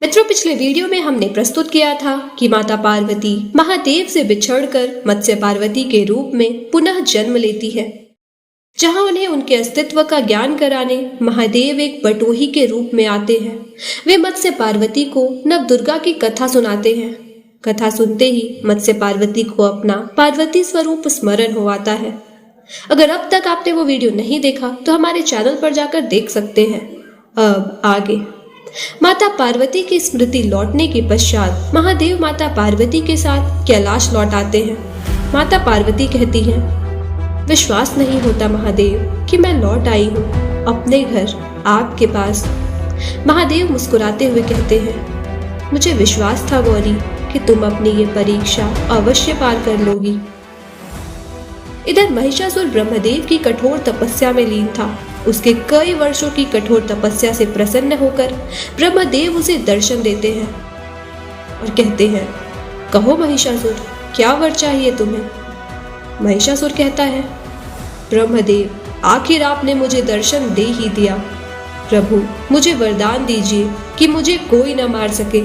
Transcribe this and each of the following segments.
मित्रों, पिछले वीडियो में हमने प्रस्तुत किया था कि माता पार्वती महादेव से बिछड़कर मत्स्य पार्वती के रूप में पुनः जन्म लेती है, जहां उन्हें उनके अस्तित्व का ज्ञान कराने महादेव एक बटोही के रूप में आते हैं। वे मत्स्य पार्वती को नव दुर्गा की कथा सुनाते हैं। कथा सुनते ही मत्स्य पार्वती को अपना पार्वती स्वरूप स्मरण हो आता है। अगर अब तक आपने वो वीडियो नहीं देखा तो हमारे चैनल पर जाकर देख सकते हैं। अब आगे माता पार्वती की स्मृति लौटने के पश्चात महादेव माता पार्वती के साथ कैलाश लौट आते हैं। माता पार्वती कहती हैं, विश्वास नहीं होता महादेव कि मैं लौट आई हूँ अपने घर आपके पास। महादेव मुस्कुराते हुए कहते हैं, मुझे विश्वास था गौरी कि तुम अपनी ये परीक्षा अवश्य पार कर लोगी। इधर महिषासुर ब्रह्मदेव की कठोर तपस्या में लीन था। उसके कई वर्षों की कठोर तपस्या से प्रसन्न होकर ब्रह्मदेव उसे दर्शन देते हैं और कहते हैं, कहो महिषासुर, क्या वर चाहिए तुम्हें? महिषासुर कहता है, ब्रह्मदेव, आखिर आपने मुझे दर्शन दे ही दिया। प्रभु, मुझे वरदान दीजिए कि मुझे कोई न मार सके,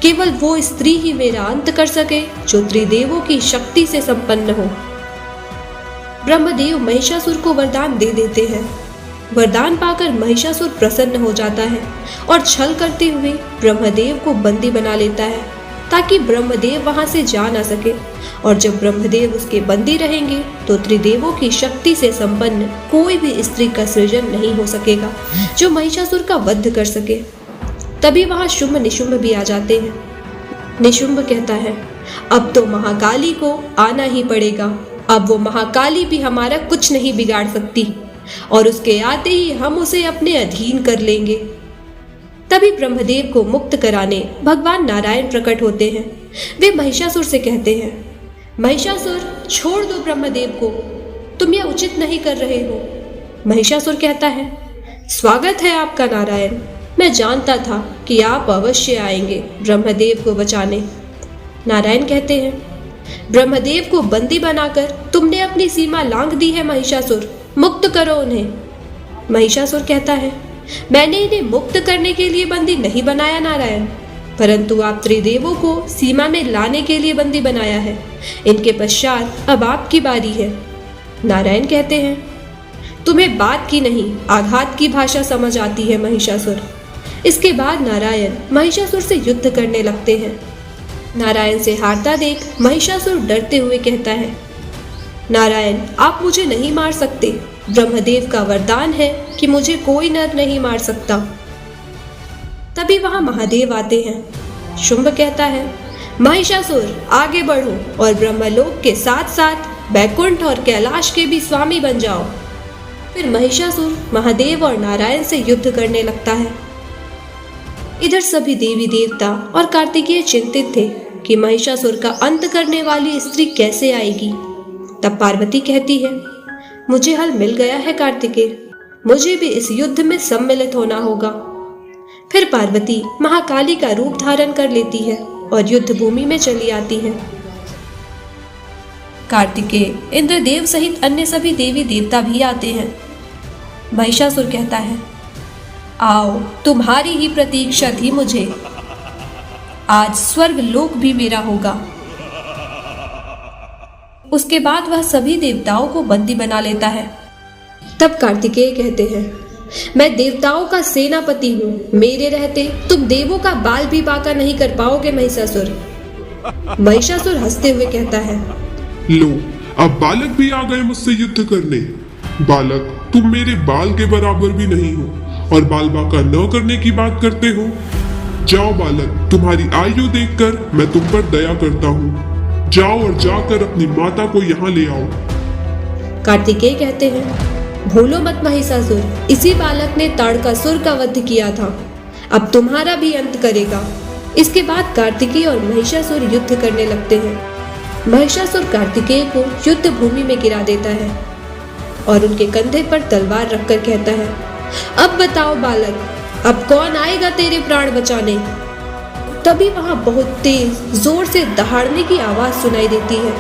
केवल वो स्त्री ही मेरा अंत कर सके जो त्रिदेवों की शक्ति से संपन्न हो। ब्रह्मदेव महिषासुर को वरदान दे देते हैं। वरदान पाकर महिषासुर प्रसन्न हो जाता है और छल करते हुए ब्रह्मदेव को बंदी बना लेता है ताकि ब्रह्मदेव वहां से जा ना सके। और जब ब्रह्मदेव उसके बंदी रहेंगे तो त्रिदेवों की शक्ति से संपन्न कोई भी स्त्री का सृजन नहीं हो सकेगा जो महिषासुर का वध कर सके। तभी वहां शुंभ निशुंभ भी आ जाते हैं। निशुंभ कहता है, अब तो महाकाली को आना ही पड़ेगा। अब वो महाकाली भी हमारा कुछ नहीं बिगाड़ सकती और उसके आते ही हम उसे अपने अधीन कर लेंगे। तभी ब्रह्मदेव को मुक्त कराने भगवान नारायण प्रकट होते हैं। वे महिषासुर से कहते हैं, महिषासुर, छोड़ दो ब्रह्मदेव को, तुम यह उचित नहीं कर रहे हो। महिषासुर कहता है, स्वागत है आपका नारायण, मैं जानता था कि आप अवश्य आएंगे ब्रह्मदेव को बचाने। नारायण कहते हैं, ब्रह्मदेव को बंदी बनाकर तुमने अपनी सीमा लांघ दी है महिषासुर, मुक्त करो उन्हें। महिषासुर कहता है, मैंने इन्हें मुक्त करने के लिए बंदी नहीं बनाया नारायण, परंतु आप त्रिदेवों को सीमा में लाने के लिए बंदी बनाया है। इनके पश्चात अब आपकी बारी है। नारायण कहते हैं, तुम्हें बात की नहीं आघात की भाषा समझ आती है महिषासुर। इसके बाद नारायण महिषासुर से युद्ध करने लगते हैं। नारायण से हारता देख महिषासुर डरते हुए कहता है, नारायण, आप मुझे नहीं मार सकते। ब्रह्मदेव का वरदान है कि मुझे कोई नर नहीं मार सकता। तभी वहां महादेव आते हैं। शुंभ कहता है, महिषासुर, आगे बढ़ो और ब्रह्मलोक के साथ साथ बैकुंठ और कैलाश के भी स्वामी बन जाओ। फिर महिषासुर महादेव और नारायण से युद्ध करने लगता है। इधर सभी देवी देवता और कार्तिकेय चिंतित थे कि महिषासुर का अंत करने वाली स्त्री कैसे आएगी। तब पार्वती कहती है, मुझे हल मिल गया है कार्तिकेय, मुझे भी इस युद्ध में सम्मिलित होना होगा। फिर पार्वती महाकाली का रूप धारण कर लेती है और युद्ध भूमि में चली आती है। कार्तिकेय, इंद्रदेव सहित अन्य सभी देवी देवता भी आते हैं। महिषासुर कहता है, आओ, तुम्हारी ही प्रतीक्षा थी मुझे, आज स्वर्ग लोक भी मेरा होगा। उसके बाद वह सभी देवताओं को बंदी बना लेता है। तब कार्तिकेय कहते हैं, मैं देवताओं का सेनापति हूँ, मेरे रहते तुम देवों का बाल भी बांका नहीं कर पाओगे महिषासुर। महिषासुर हंसते हुए कहता है, लो, अब बालक भी आ गए मुझसे युद्ध करने। बालक, तुम मेरे बाल के बराबर भी नहीं हो और बाल बांका न करने की बात करते हो। जाओ बालक, तुम्हारी आयु देखकर मैं तुम पर दया करता हूँ। जाओ और जाकर अपनी माता को यहाँ ले आओ। कार्तिकेय कहते हैं, भूलो मत महिषासुर, इसी बालक ने ताड़कासुर का वध किया था, अब तुम्हारा भी अंत करेगा। इसके बाद कार्तिकेय और महिषासुर युद्ध करने लगते हैं। महिषासुर कार्तिकेय को युद्ध भूमि में गिरा देता है और उनके कंधे पर तलवार रखकर कहता है, अब बताओ बालक, अब कौन आएगा तेरे प्राण बचाने? तभी वहां बहुत तेज जोर से दहाड़ने की आवाज सुनाई देती है।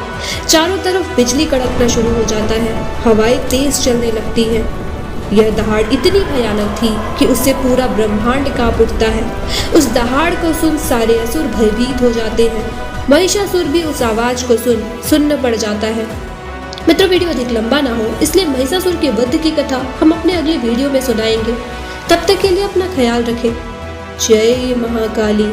चारों तरफ बिजली कड़कना शुरू हो जाता है, हवाएं तेज चलने लगती हैं। यह दहाड़ इतनी भयानक थी कि उससे पूरा ब्रह्मांड कांप उठता है। उस दहाड़ को सुन सारे असुर भयभीत हो जाते हैं। महिषासुर भी उस आवाज को सुन्न पड़ जाता है। मित्रों, वीडियो अधिक लंबा ना हो इसलिए महिषासुर के वध की कथा हम अपने अगले वीडियो में सुनाएंगे। तब तक के लिए अपना ख्याल रखें। जय महाकाली।